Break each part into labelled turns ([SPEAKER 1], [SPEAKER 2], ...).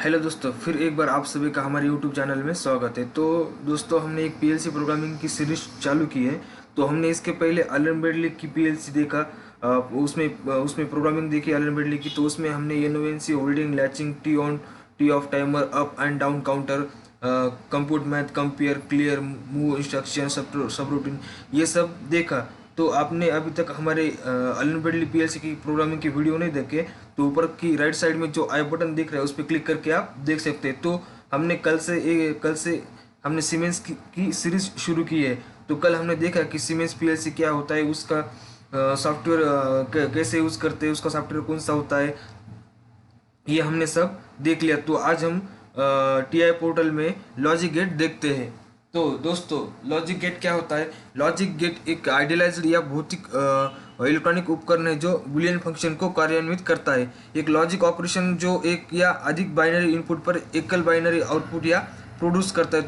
[SPEAKER 1] Hello दोस्तों, फिर एक बार आप सभी का हमारे यूट्यूब चैनल में स्वागत है। तो दोस्तों, हमने एक पीएलसी प्रोग्रामिंग की सीरीज चालू की है। तो हमने इसके पहले अलन ब्रैडली की पीएलसी देखा। उसमें प्रोग्रामिंग देखी अलन ब्रैडली की। तो उसमें हमने NO NC, holding, latching, T on, T off, timer, up and down counter, compute math, compare, clear, move instruction, subroutine, ये सब देखा। तो आपने अभी तक हमारे अलन ब्रैडली पीएलसी की प्रोग्रामिंग की वीडियो नहीं देखे तो ऊपर की राइट साइड में जो आई बटन दिख रहा है उस पर क्लिक करके आप देख सकते हैं। तो हमने कल से हमने सीमेंस की सीरीज शुरू की है। तो कल हमने देखा कि सीमेंस पीएलसी क्या होता है, उसका सॉफ्टवेयर कैसे यूज़ करते हैं, उसका सॉफ्टवेयर कौन सा होता है, ये हमने सब देख लिया। तो आज हम टीआई पोर्टल में लॉजिक गेट देखते हैं। तो दोस्तों, लॉजिक गेट क्या होता है? लॉजिक गेट एक आइडियलाइज्ड या भौतिक इलेक्ट्रॉनिक उपकरण है जो बुलियन फंक्शन को कार्यान्वित करता है। एक लॉजिक ऑपरेशन जो एक या अधिक बाइनरी इनपुट पर एकल बाइनरी आउटपुट या प्रोड्यूस करता है।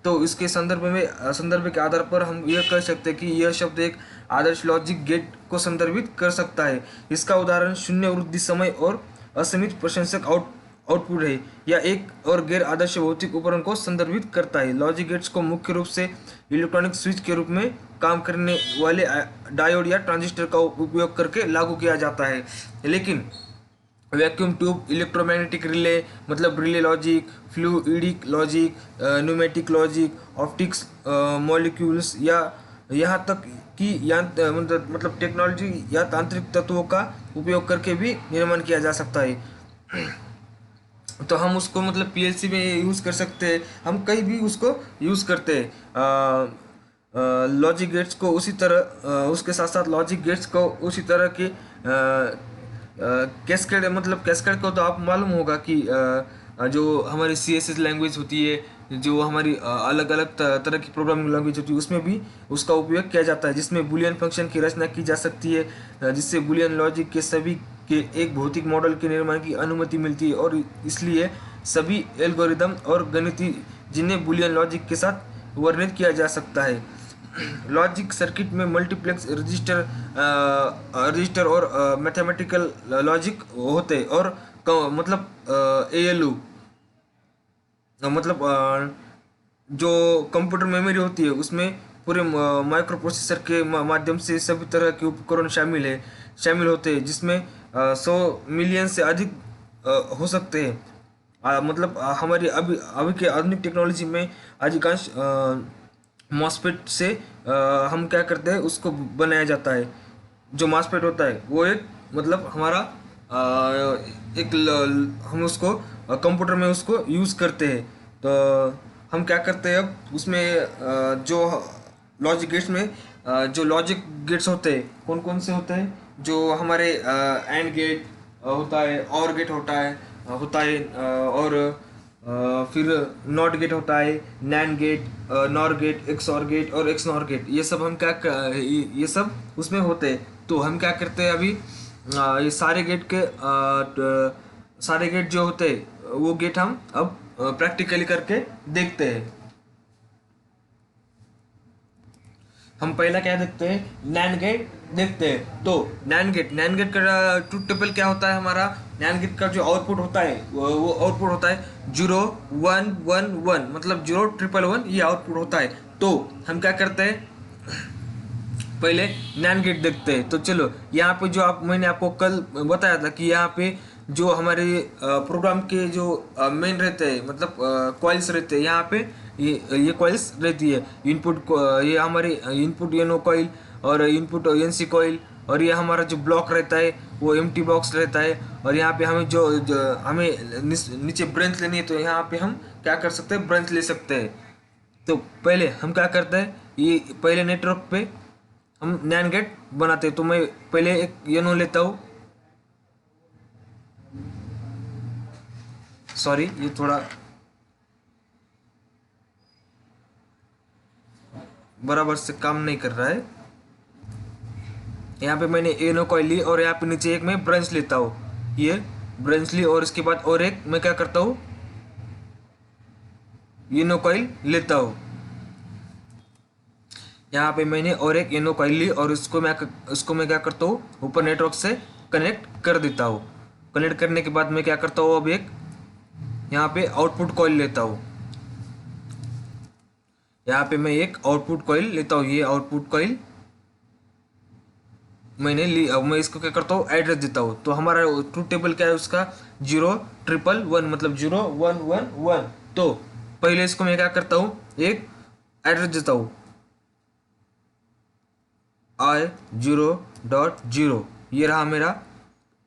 [SPEAKER 1] तो इसके संदर्भ के आधार पर हम यह कह सकते हैं कि यह शब्द एक आदर्श लॉजिक गेट को संदर्भित कर सकता है। इसका उदाहरण शून्य वृद्धि समय और असीमित प्रशंसक आउटपुट है, या एक और गैर आदर्श भौतिक उपकरण को संदर्भित करता है। लॉजिक गेट्स को मुख्य रूप से इलेक्ट्रॉनिक स्विच के रूप में काम करने वाले डायोड या ट्रांजिस्टर का उपयोग करके लागू किया जाता है। लेकिन वैक्यूम ट्यूब, इलेक्ट्रोमैग्नेटिक रिले मतलब relay logic, fluidic logic, pneumatic logic, optics, molecules या यहाँ तक कि मतलब टेक्नोलॉजी या तांत्रिक तत्वों का उपयोग करके भी निर्माण किया जा सकता है। तो हम उसको मतलब पीएलसी में यूज़ कर सकते हैं, हम कहीं भी उसको यूज़ करते हैं। लॉजिक गेट्स को उसी तरह उसके साथ साथ लॉजिक गेट्स को उसी तरह के कैस्केड, मतलब कैस्केड को तो आप मालूम होगा कि जो हमारी CSS लैंग्वेज होती है, जो हमारी अलग अलग तरह की प्रोग्रामिंग लैंग्वेज होती है, उसमें भी उसका उपयोग किया जाता है, जिसमें बुलियन फंक्शन की रचना की जा सकती है, जिससे बुलियन लॉजिक के सभी के एक भौतिक मॉडल के निर्माण की अनुमति मिलती है। और इसलिए सभी एल्गोरिदम और गणितीय जिन्हें बुलियन लॉजिक के साथ वर्णित किया जा सकता है। लॉजिक सर्किट में मल्टीप्लेक्स रजिस्टर और मैथमेटिकल लॉजिक होते हैं। और मतलब ALU मतलब जो कंप्यूटर मेमोरी होती है उसमें पूरे माइक्रो प्रोसेसर के माध्यम से सभी तरह के उपकरण शामिल होते हैं, जिसमें 100 मिलियन से अधिक हो सकते हैं। मतलब हमारी अभी के आधुनिक टेक्नोलॉजी में अधिकांश मॉसफेट से हम क्या करते हैं, उसको बनाया जाता है। जो मॉसफेट होता है वो एक मतलब हमारा हम उसको कंप्यूटर में उसको यूज़ करते हैं। तो हम क्या करते हैं, अब उसमें जो लॉजिक गेट्स में जो लॉजिक गेट्स होते हैं कौन कौन से होते हैं, जो हमारे एंड गेट होता है, और गेट होता है और फिर नॉट गेट होता है, NAND gate, NOR gate, XOR gate और एक्सनॉर गेट, ये सब हम ये सब उसमें होते हैं। तो हम क्या करते हैं अभी, ये सारे गेट जो होते हैं वो गेट हम अब प्रैक्टिकली करके देखते हैं। हम पहला क्या देखते हैं, नैंड गेट देखते हैं। तो नैंड गेट का ट्रुथ टेबल क्या होता है हमारा, नैंड गेट का जो आउटपुट होता है वो आउटपुट होता है 0 1 1 1, मतलब 0 1 1 1, ये आउटपुट होता है। तो हम क्या करते हैं, पहले नैंड गेट देखते हैं। तो चलो, यहाँ पे जो मैंने आपको कल बताया था कि यहाँ पे जो हमारे प्रोग्राम के जो मेन रहते हैं, मतलब कॉइल्स रहते हैं, यहाँ पे ये कॉइल्स रहती है। ये हमारे इनपुट एनो कॉइल और इनपुट NC कॉइल, और ये हमारा जो ब्लॉक रहता है वो एम्प्टी बॉक्स रहता है। और यहाँ पे हमें जो हमें नीचे ब्रांच लेनी है, तो यहाँ पे हम क्या कर सकते हैं, ब्रांच ले सकते हैं। तो पहले हम क्या करते हैं, ये पहले नेटवर्क पे हम नैंड गेट बनाते हैं। तो मैं पहले एक एनो लेता हूँ, सॉरी ये थोड़ा बराबर से काम नहीं कर रहा है। यहाँ पे मैंने एनो कॉइल ली और यहाँ पे नीचे एक मैं ब्रांच लेता हूँ, ये ब्रांच ली, और इसके बाद और एक मैं क्या करता हूँ, एनो कॉइल लेता हूँ। यहाँ पे मैंने और एक एनो कॉइल ली और इसको मैं क्या करता हूँ, ऊपर नेटवर्क से कनेक्ट कर देता हूँ। कनेक्ट करने के बाद मैं क्या करता हूँ, अब एक यहाँ पे आउटपुट कॉइल लेता हूँ। यहाँ पे मैं एक आउटपुट कॉइल लेता हूँ, ये आउटपुट कॉइल मैंने ली। अब मैं इसको क्या करता हूँ, एड्रेस देता हूँ। तो हमारा ट्रूथ टेबल क्या है उसका, 0 1 1 1, मतलब 0 1 1 1। तो पहले इसको मैं क्या करता हूँ, एक एड्रेस देता हूँ, I0.0। ये रहा मेरा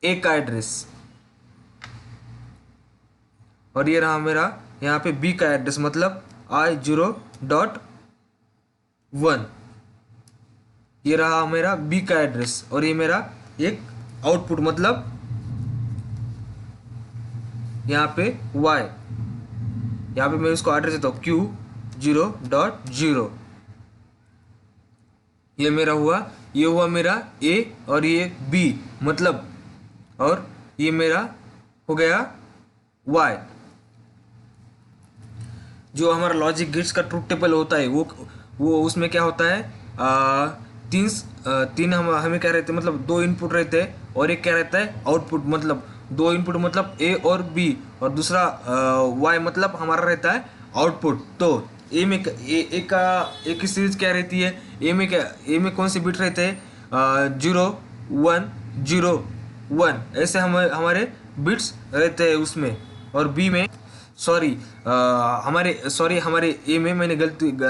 [SPEAKER 1] ए का एड्रेस, और ये रहा मेरा यहाँ पे बी का एड्रेस, मतलब I0.1। ये रहा मेरा बी का एड्रेस, और ये मेरा एक आउटपुट, मतलब यहाँ पे y। यहाँ पे मैं इसको एड्रेस देता हूँ Q0.0। ये मेरा हुआ, ये हुआ मेरा A और ये B, मतलब, और ये मेरा हो गया Y। जो हमारा लॉजिक गेट्स का ट्रूथ टेबल होता है वो उसमें क्या होता है, तीन हमें क्या रहते हैं, मतलब दो इनपुट रहते हैं और एक क्या रहता है, आउटपुट। मतलब दो इनपुट मतलब ए और बी, और दूसरा वाई, मतलब हमारा रहता है आउटपुट। तो ए में ए की सीरीज क्या रहती है, ए में कौन से बिट रहते हैं, 0 1 0 1, ऐसे हमारे बिट्स रहते हैं उसमें। और बी में हमारे ए में मैंने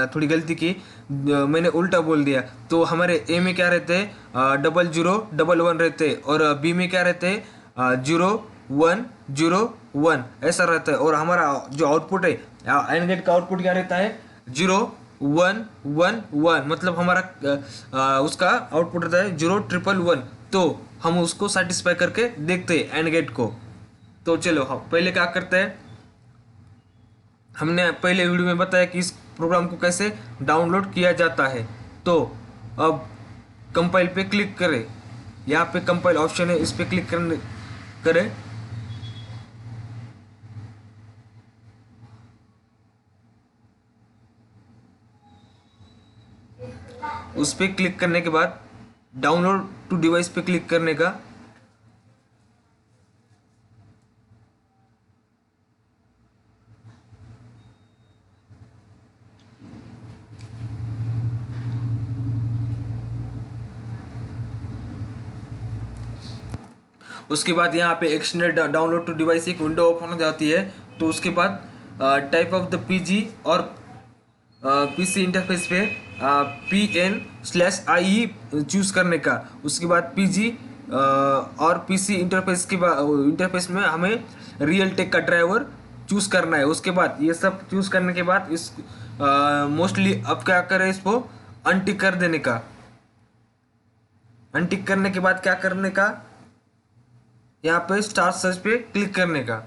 [SPEAKER 1] थोड़ी गलती की, मैंने उल्टा बोल दिया। तो हमारे ए में क्या रहते हैं, 0011 रहते हैं, और बी में क्या रहते हैं, 0101, ऐसा रहता है। और हमारा जो आउटपुट है, एंड गेट का आउटपुट क्या रहता है, 0111, मतलब हमारा उसका आउटपुट रहता है 0111। तो हम उसको सेटिस्फाई करके देखते हैं एंड गेट को। तो चलो हम पहले क्या करते हैं, हमने पहले वीडियो में बताया कि इस प्रोग्राम को कैसे डाउनलोड किया जाता है। तो अब कंपाइल पे क्लिक करें, यहाँ पे कंपाइल ऑप्शन है, इस पे क्लिक करें। उस पे क्लिक करने के बाद डाउनलोड टू डिवाइस पे क्लिक करने का। उसके बाद यहाँ पे एक्सटेंडेड डाउनलोड टू डिवाइस एक विंडो ओपन हो जाती है। तो उसके बाद टाइप ऑफ द पीजी और पीसी इंटरफेस पे PN/IE चूज़ करने का। उसके बाद पीजी और पीसी इंटरफेस के बाद इंटरफेस में हमें रियल टेक का ड्राइवर चूज़ करना है। उसके बाद ये सब चूज़ करने के बाद इस मोस्टली अब क्या करें, इसको अनटिक कर देने का। अनटिक करने के बाद क्या करने का, यहाँ पे स्टार सर्च पे क्लिक करने का।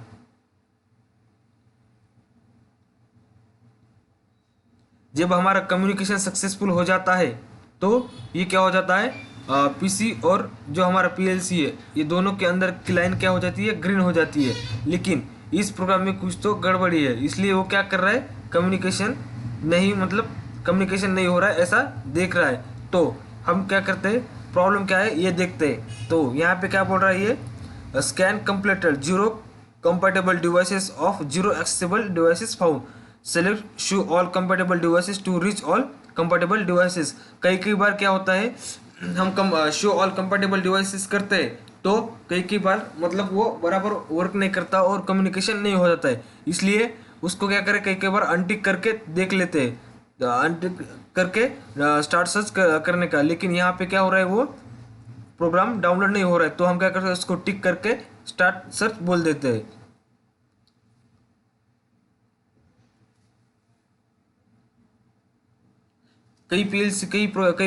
[SPEAKER 1] जब हमारा कम्युनिकेशन सक्सेसफुल हो जाता है तो ये क्या हो जाता है, पीसी और जो हमारा पीएलसी है, ये दोनों के अंदर की लाइन क्या हो जाती है, ग्रीन हो जाती है। लेकिन इस प्रोग्राम में कुछ तो गड़बड़ी है, इसलिए वो क्या कर रहा है, कम्युनिकेशन नहीं हो रहा है, ऐसा देख रहा है। तो हम क्या करते हैं, प्रॉब्लम क्या है ये देखते हैं। तो यहाँ पे क्या बोल रहा है, ये scan completed, 0 compatible devices of 0 accessible devices found, select show all compatible devices to reach all compatible devices। कई बार क्या होता है, हम शो ऑल कंपेटेबल डिवाइसेस करते हैं, तो कई बार मतलब वो बराबर वर्क नहीं करता और कम्युनिकेशन नहीं हो जाता है। इसलिए उसको क्या करें, कई बार अनटिक करके देख लेते हैं, अनटिक करके स्टार्ट सर्च करने का। लेकिन यहाँ पे क्या हो रहा है, वो प्रोग्राम डाउनलोड नहीं हो रहा है। तो हम क्या करते हैं, उसको टिक करके स्टार्ट सर्च बोल देते हैं। कई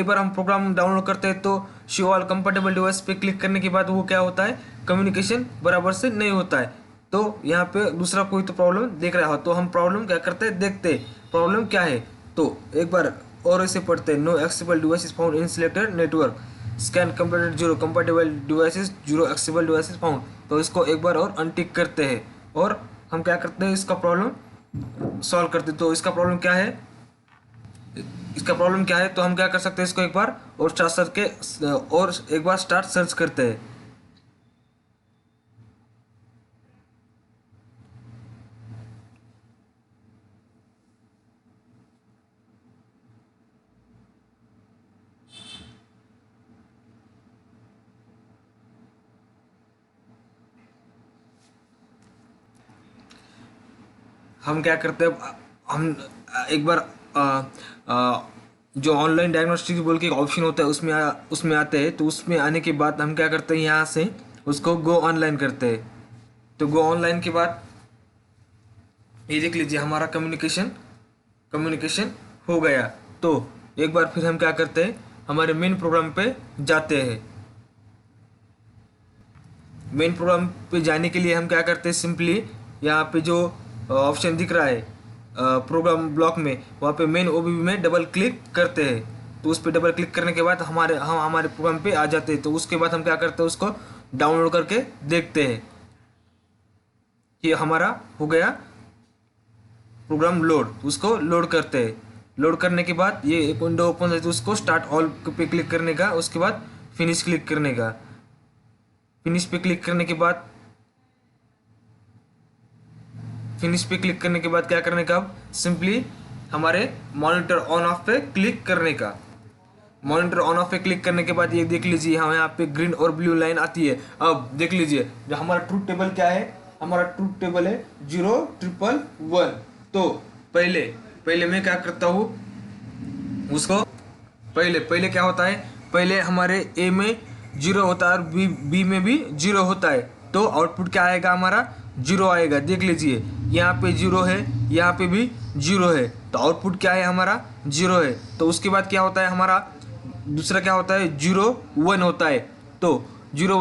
[SPEAKER 1] बार हम प्रोग्राम डाउनलोड करते हैं तो शो ऑल कंपेटेबल डिवाइस पे क्लिक करने के बाद वो क्या होता है, कम्युनिकेशन बराबर से नहीं होता है। तो यहाँ पे दूसरा कोई तो प्रॉब्लम देख रहा हो, तो हम प्रॉब्लम क्या करते हैं, देखते हैं प्रॉब्लम क्या है। तो एक बार और ऐसे पढ़ते हैं, no accessible devices found in selected network, scan completed 0 compatible devices, 0 accessible devices found. तो इसको एक बार और अनटिक करते हैं और हम क्या करते हैं, इसका प्रॉब्लम सॉल्व करते हैं। तो इसका प्रॉब्लम क्या है, तो हम क्या कर सकते हैं, इसको एक बार और स्टार्ट सर्च करते हैं। हम क्या करते हैं, हम एक बार जो ऑनलाइन डायग्नोस्टिक्स बोल के एक ऑप्शन होता है उसमें आते हैं। तो उसमें आने के बाद हम क्या करते हैं, यहाँ से उसको गो ऑनलाइन करते हैं। तो गो ऑनलाइन के बाद ये देख लीजिए हमारा कम्युनिकेशन कम्युनिकेशन हो गया। तो एक बार फिर हम क्या करते हैं, हमारे मेन प्रोग्राम पे जाते हैं। मेन प्रोग्राम पे जाने के लिए हम क्या करते हैं, सिंपली यहाँ पे जो ऑप्शन दिख रहा है प्रोग्राम ब्लॉक में, वहाँ पे मेन ओबीबी में डबल क्लिक करते हैं। तो उस पर डबल क्लिक करने के बाद हमारे प्रोग्राम पे आ जाते हैं। तो उसके बाद हम क्या करते हैं, उसको डाउनलोड करके देखते हैं कि हमारा हो गया प्रोग्राम लोड। उसको लोड करते हैं। लोड करने के बाद ये एक विंडो ओपन है, तो उसको स्टार्ट ऑल पे क्लिक करने का, उसके बाद फिनिश क्लिक करने का। फिनिश पे क्लिक करने के बाद क्या करने का, अब सिंपली हमारे मॉनिटर ऑन ऑफ पे क्लिक करने का। मॉनिटर ऑन ऑफ पे क्लिक करने के बाद ये देख लीजिए यहाँ पे ग्रीन और ब्लू लाइन आती है। अब देख लीजिए जो हमारा ट्रूथ टेबल क्या है, हमारा ट्रूथ टेबल है 0 1 1 1। तो पहले पहले मैं क्या करता हूँ, उसको पहले क्या होता है, पहले हमारे ए में 0 होता है और बी में भी 0 होता है। तो आउटपुट क्या आएगा, हमारा 0 आएगा। देख लीजिए यहाँ पे 0 है, यहाँ पे भी 0 है। तो आउटपुट क्या है, हमारा 0 है। तो उसके बाद क्या होता है, हमारा दूसरा क्या होता है, 0 1 होता है। तो 0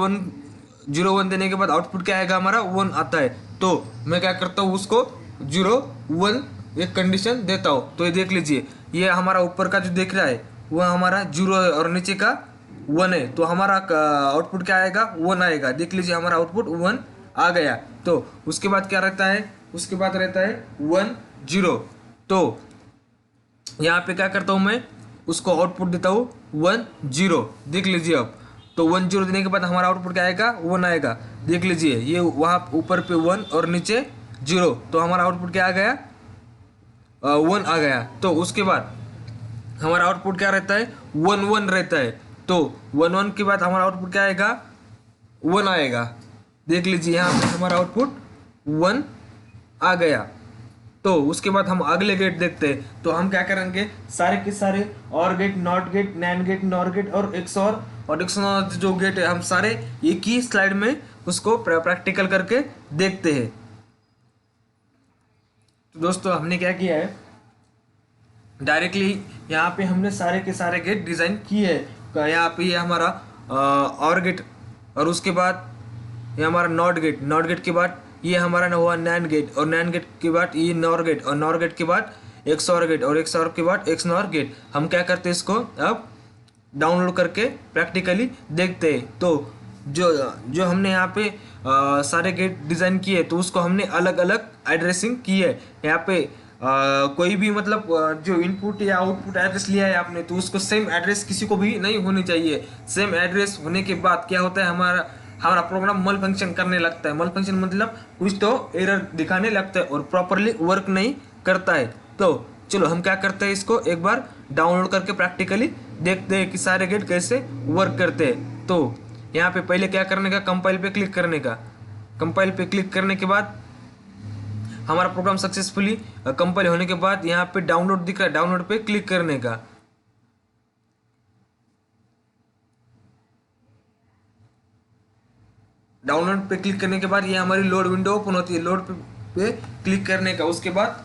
[SPEAKER 1] 1 देने के बाद आउटपुट क्या आएगा, हमारा 1 आता है। तो मैं क्या करता हूँ, उसको 0 1 एक कंडीशन देता हूँ। तो ये देख लीजिए ये हमारा ऊपर का जो देख रहा है वह हमारा 0 है और नीचे का 1 है। तो हमारा आउटपुट क्या आएगा, 1 आएगा। देख लीजिए हमारा आउटपुट 1 आ गया। तो उसके बाद क्या रहता है, उसके बाद रहता है 1 0। तो यहाँ पे क्या करता हूँ मैं, उसको आउटपुट देता हूँ 1 0। देख लीजिए अब तो 1 0 देने के बाद हमारा आउटपुट क्या आएगा, 1 आएगा। देख लीजिए ये वहाँ ऊपर पे 1 और नीचे 0। तो हमारा आउटपुट क्या आ गया, 1 आ गया। तो उसके बाद हमारा आउटपुट क्या रहता है, 1 1 रहता है। तो 1 1 के बाद हमारा आउटपुट क्या आएगा, 1 आएगा। देख लीजिए यहाँ पे हमारा आउटपुट 1 आ गया। तो उसके बाद हम अगले गेट देखते हैं। तो हम क्या करेंगे, सारे के सारे और gate, NOT gate, NAND gate, NOR gate और एक्सॉर और एक्सॉर जो गेट है हम सारे एक ही स्लाइड में उसको प्रैक्टिकल करके देखते हैं। तो दोस्तों हमने क्या किया है, डायरेक्टली यहाँ पे हमने सारे के सारे गेट डिज़ाइन किए हैं। यहाँ पे ये हमारा और गेट, और उसके बाद ये हमारा नॉट गेट, नॉट गेट के बाद ये हमारा ना हुआ नैन गेट, और नैन गेट के बाद ये नॉर गेट, और नॉर गेट के बाद एक्स और गेट, और एक्स और के बाद एक्स नॉर गेट। हम क्या करते हैं, इसको अब डाउनलोड करके प्रैक्टिकली देखते हैं। तो जो जो हमने यहाँ पे सारे गेट डिज़ाइन किए तो उसको हमने अलग अलग एड्रेसिंग की है। यहाँ पे कोई भी मतलब जो इनपुट या आउटपुट एड्रेस लिया है आपने, तो उसको सेम एड्रेस किसी को भी नहीं होनी चाहिए। सेम एड्रेस होने के बाद क्या होता है, हमारा हमारा प्रोग्राम मल फंक्शन करने लगता है। मल फंक्शन मतलब कुछ तो एरर दिखाने लगता है और प्रॉपरली वर्क नहीं करता है। तो चलो हम क्या करते हैं, इसको एक बार डाउनलोड करके प्रैक्टिकली देखते हैं कि सारे गेट कैसे वर्क करते हैं। तो यहाँ पे पहले क्या करने का, कंपाइल पे क्लिक करने का। कंपाइल पे क्लिक करने के बाद हमारा प्रोग्राम सक्सेसफुली कंपाइल होने के बाद यहाँ पे डाउनलोड दिख रहा है, डाउनलोड पे क्लिक करने का। डाउनलोड पे क्लिक करने के बाद ये हमारी लोड विंडो ओपन होती है। लोड पे क्लिक करने का, उसके बाद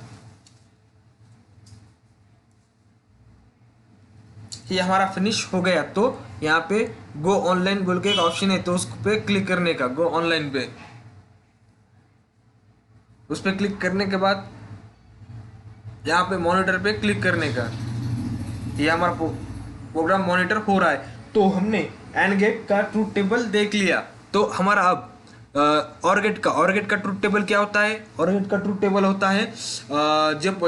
[SPEAKER 1] ये हमारा फिनिश हो गया। तो यहाँ पे गो ऑनलाइन बोल के एक ऑप्शन है, तो उस पे क्लिक करने का, गो ऑनलाइन पे। उस पर क्लिक करने के बाद यहाँ पे मॉनिटर पे क्लिक करने का। ये हमारा प्रोग्राम मॉनिटर हो रहा है। तो हमने एंड गेट का ट्रूथ टेबल देख लिया। तो हमारा अब और गेट का ट्रूथ टेबल क्या होता है, और गेट का ट्रूथ टेबल होता है जब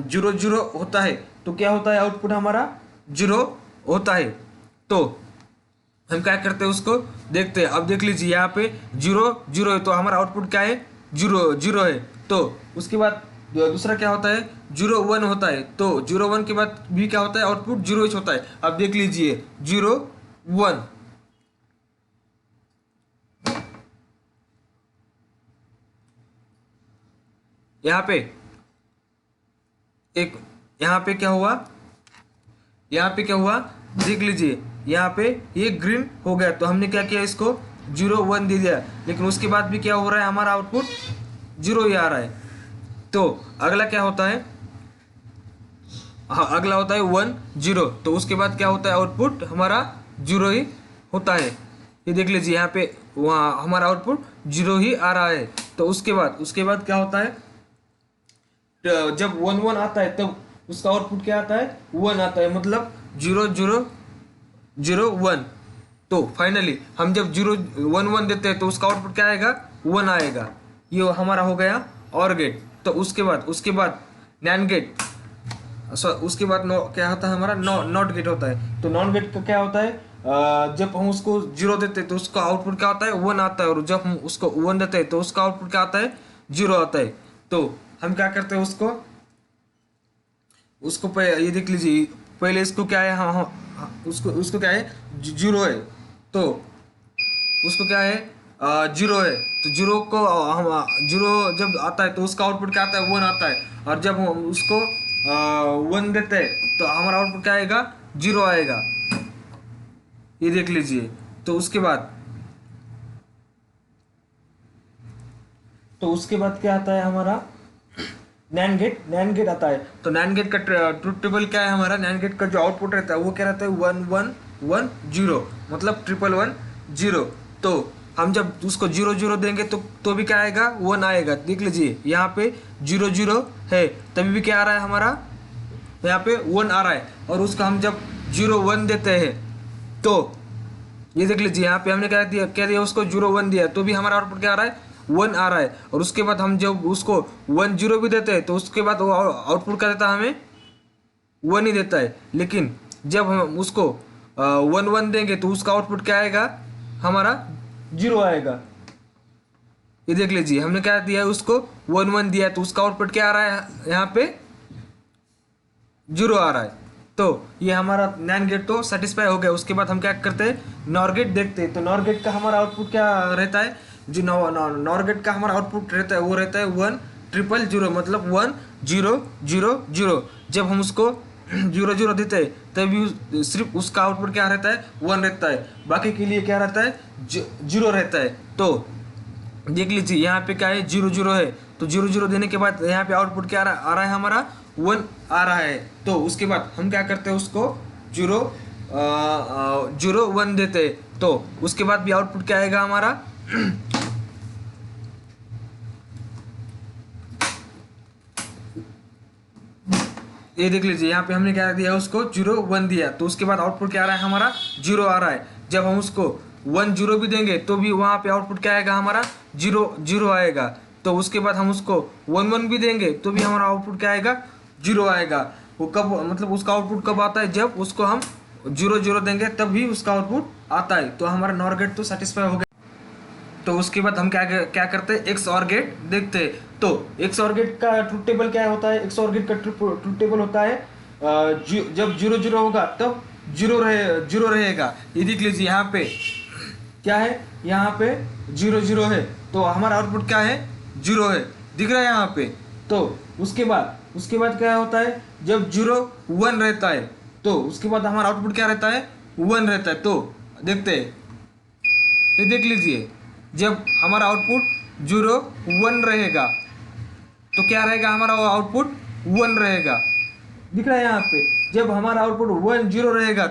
[SPEAKER 1] 0 0 होता है तो क्या होता है, आउटपुट हमारा 0 होता है। तो हम क्या करते हैं, उसको देखते हैं। अब देख लीजिए यहाँ पे 0 0 है, तो हमारा आउटपुट क्या है, 0 0 है। तो उसके बाद दूसरा क्या होता है, 0 1 होता है। तो 0 1 के बाद भी क्या होता है, आउटपुट 0 ही होता है। अब देख लीजिए 0 1, यहाँ पे एक यहाँ पे क्या हुआ, यहाँ पे क्या हुआ देख लीजिए, यहाँ पे ये ग्रीन हो गया तो हमने क्या किया, इसको 0 1 दे दिया, लेकिन उसके बाद भी क्या हो रहा है, हमारा आउटपुट 0 ही आ रहा है। तो अगला क्या होता है, हाँ अगला होता है 1 0, तो उसके बाद क्या होता है, आउटपुट हमारा 0 ही होता है। ये देख लीजिए यहाँ पे, वहाँ हमारा आउटपुट 0 ही आ रहा है। तो उसके बाद क्या होता है, जब 1 1 आता है तब उसका आउटपुट क्या आता है, 1 आता है, मतलब 0 0 0 1। तो फाइनली हम जब 0 1 1 देते हैं तो उसका आउटपुट क्या आएगा, 1 आएगा। ये हमारा हो गया और गेट। तो उसके बाद नैंड गेट, उसके बाद क्या होता है हमारा, नॉट गेट होता है। तो नॉन गेट का क्या होता है, जब हम उसको 0 देते हैं तो उसका आउटपुट क्या आता है, 1 आता है, और जब हम उसको 1 देते हैं तो उसका आउटपुट क्या आता है, 0 आता है। तो हम क्या करते हैं, उसको ये देख लीजिए, पहले इसको क्या है, हाँ हाँ उसको क्या है, 0 है, तो उसको क्या है, 0 है, तो 0 को हम 0 जब आता है तो उसका आउटपुट क्या आता है, 1 आता है, और जब हम उसको 1 देते हैं तो हमारा आउटपुट क्या आएगा, 0 आएगा। ये देख लीजिए। तो उसके बाद क्या आता है हमारा, नैंड गेट आता है। तो नैंड गेट का ट्रुथ टेबल क्या है हमारा, नैंड गेट का जो आउटपुट रहता है वो क्या रहता है, 1 1 1 0, मतलब 1 1 1 0। तो हम जब उसको 0 0 देंगे तो भी क्या आएगा, 1 आएगा। देख लीजिए यहाँ पे 0 0 है, तभी भी क्या आ रहा है हमारा, यहाँ पे 1 आ रहा है। और उसका हम जब 0 1 देते हैं तो ये देख लीजिए, यहाँ पे हमने क्या दिया उसको 0 1 दिया, तो भी हमारा आउटपुट क्या आ रहा है, 1 आ रहा है। और उसके बाद हम जब उसको 1 0 भी देते हैं तो उसके बाद वो आउटपुट क्या देता है हमें, 1 ही देता है। लेकिन जब हम उसको 1 1 देंगे तो उसका आउटपुट क्या आएगा, हमारा 0 आएगा। ये देख लीजिए, हमने क्या दिया है उसको 1 1 दिया है तो उसका आउटपुट क्या आ रहा है, यहाँ पे 0 आ रहा है। तो ये हमारा नैंड गेट तो सेटिस्फाई हो गया। उसके बाद हम क्या करते हैं, नॉर गेट देखते हैं। तो नॉर गेट का हमारा आउटपुट क्या रहता है, जो नॉर गेट का हमारा आउटपुट रहता है वो रहता है 1 0 0 0, मतलब 1 0 0 0। जब हम उसको 0 0 देते हैं तभी सिर्फ उसका आउटपुट क्या रहता है, 1 रहता है, बाकी के लिए क्या रहता है, 0 रहता है। तो देख लीजिए यहाँ पे क्या है, 0 0 है, तो 0 0 देने के बाद यहाँ पे आउटपुट क्या आ रहा है हमारा, 1 आ रहा है। तो उसके बाद हम क्या करते हैं, उसको 0 0 1 देते हैं, तो उसके बाद भी आउटपुट क्या आएगा हमारा, ये देख लीजिए यहाँ पे हमने क्या दिया, उसको 0 1 दिया, तो उसके बाद आउटपुट क्या आ रहा है हमारा, 0 आ रहा है। जब हम उसको 1 0 भी देंगे तो भी वहाँ पे आउटपुट क्या आएगा हमारा, 0 0 आएगा। तो उसके बाद हम उसको 1 1 भी देंगे तो भी हमारा आउटपुट क्या आएगा, 0 आएगा। वो कब, मतलब उसका आउटपुट कब आता है, जब उसको हम 0 0 देंगे तब भी उसका आउटपुट आता है। तो हमारा नॉर गेट तो सेटिस्फाई हो गया। तो उसके बाद हम क्या करते हैं, एक्स और गेट देखते हैं। तो एक्स और गेट का ट्रुथ टेबल क्या होता है, एक्स और गेट का ट्रुथ टेबल होता है, जब 0 0 होगा तब 0 रहेगा। ये देख लीजिए यहाँ पे क्या है, यहाँ पे 0 0 है, तो हमारा आउटपुट क्या है, 0 है, दिख रहा है यहाँ पे। तो उसके बाद क्या होता है, जब 0 1 रहता है तो उसके बाद हमारा आउटपुट क्या रहता है, 1 रहता है। तो देखते हैं, ये देख लीजिए, जब हमारा आउटपुट 0 1 रहेगा तो क्या रहेगा, हमारा आउटपुट 1 रहेगा, दिख रहा है यहाँ पे। जब हमारा आउटपुट 1 0 रहेगा,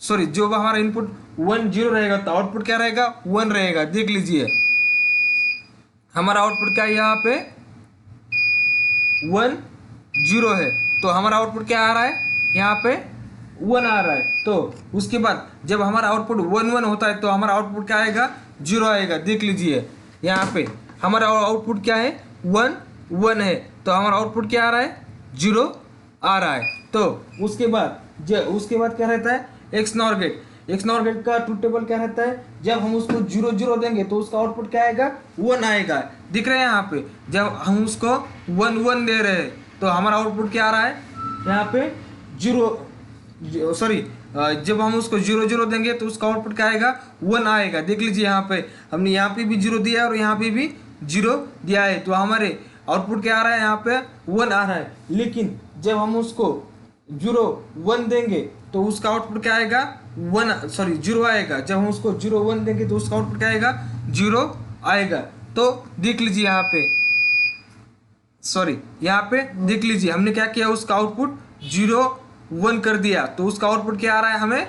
[SPEAKER 1] सॉरी, जब हमारा इनपुट 1 0 रहेगा तो आउटपुट क्या रहेगा, 1 रहेगा। देख लीजिए हमारा आउटपुट क्या है, यहाँ पे 1 0 है, तो हमारा आउटपुट क्या आ रहा है, यहाँ पे 1 आ रहा है। तो उसके बाद जब हमारा आउटपुट 1 1 होता है तो हमारा आउटपुट क्या आएगा, 0 आएगा। देख लीजिए यहाँ पे हमारा आउटपुट क्या है, 1 1 है, तो हमारा आउटपुट क्या आ रहा है, 0 आ रहा है। तो उसके बाद क्या रहता है, XNOR gate. XNOR gate का ट्रुथ टेबल क्या रहता है, जब हम उसको 0 0 देंगे तो उसका आउटपुट क्या आएगा, 1 आएगा। दिख रहे हैं यहाँ पे, जब हम उसको 1 1 दे रहे हैं तो हमारा आउटपुट क्या आ रहा है, यहाँ पे 0, सॉरी, जब हम उसको 0 0 देंगे तो उसका आउटपुट क्या आएगा, 1 आएगा। देख लीजिए यहाँ पे हमने यहाँ पे भी 0 दिया है और यहाँ पे भी 0 दिया है, तो हमारे आउटपुट क्या आ रहा है यहाँ पे 1 आ रहा है, लेकिन जब हम उसको 0 1 देंगे तो उसका आउटपुट क्या आएगा 0 आएगा। जब हम उसको 0 1 देंगे तो उसका आउटपुट क्या आएगा 0 आएगा। तो देख लीजिए यहाँ पे देख लीजिए हमने क्या किया, उसका आउटपुट 0 1 कर दिया तो उसका आउटपुट क्या आ रहा है हमें,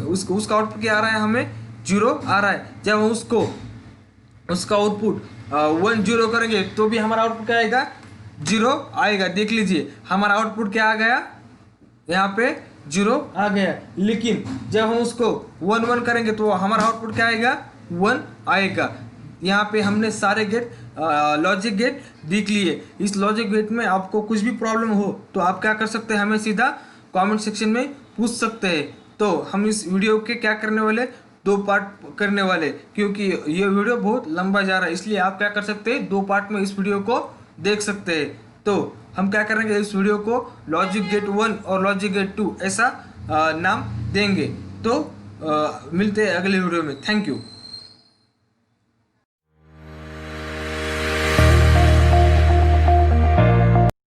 [SPEAKER 1] उसका आउटपुट क्या आ रहा है हमें 0 आ रहा है। जब हम उसका आउटपुट 1 0 करेंगे तो भी हमारा आउटपुट क्या आएगा 0 आएगा। देख लीजिए हमारा आउटपुट क्या आ गया, यहाँ पे 0 आ गया, लेकिन जब हम उसको 1 1 करेंगे तो हमारा आउटपुट क्या आएगा 1 आएगा। यहाँ पे हमने सारे गेट लॉजिक गेट देख लिए। इस लॉजिक गेट में आपको कुछ भी प्रॉब्लम हो तो आप क्या कर सकते हैं, हमें सीधा कमेंट सेक्शन में पूछ सकते हैं। तो हम इस वीडियो के क्या करने वाले, 2 पार्ट करने वाले, क्योंकि ये वीडियो बहुत लंबा जा रहा है, इसलिए आप क्या कर सकते हैं 2 पार्ट में इस वीडियो को देख सकते हैं। तो हम क्या करेंगे, इस वीडियो को लॉजिक गेट 1 और लॉजिक गेट 2 ऐसा नाम देंगे। तो मिलते हैं अगले वीडियो में। Thank you.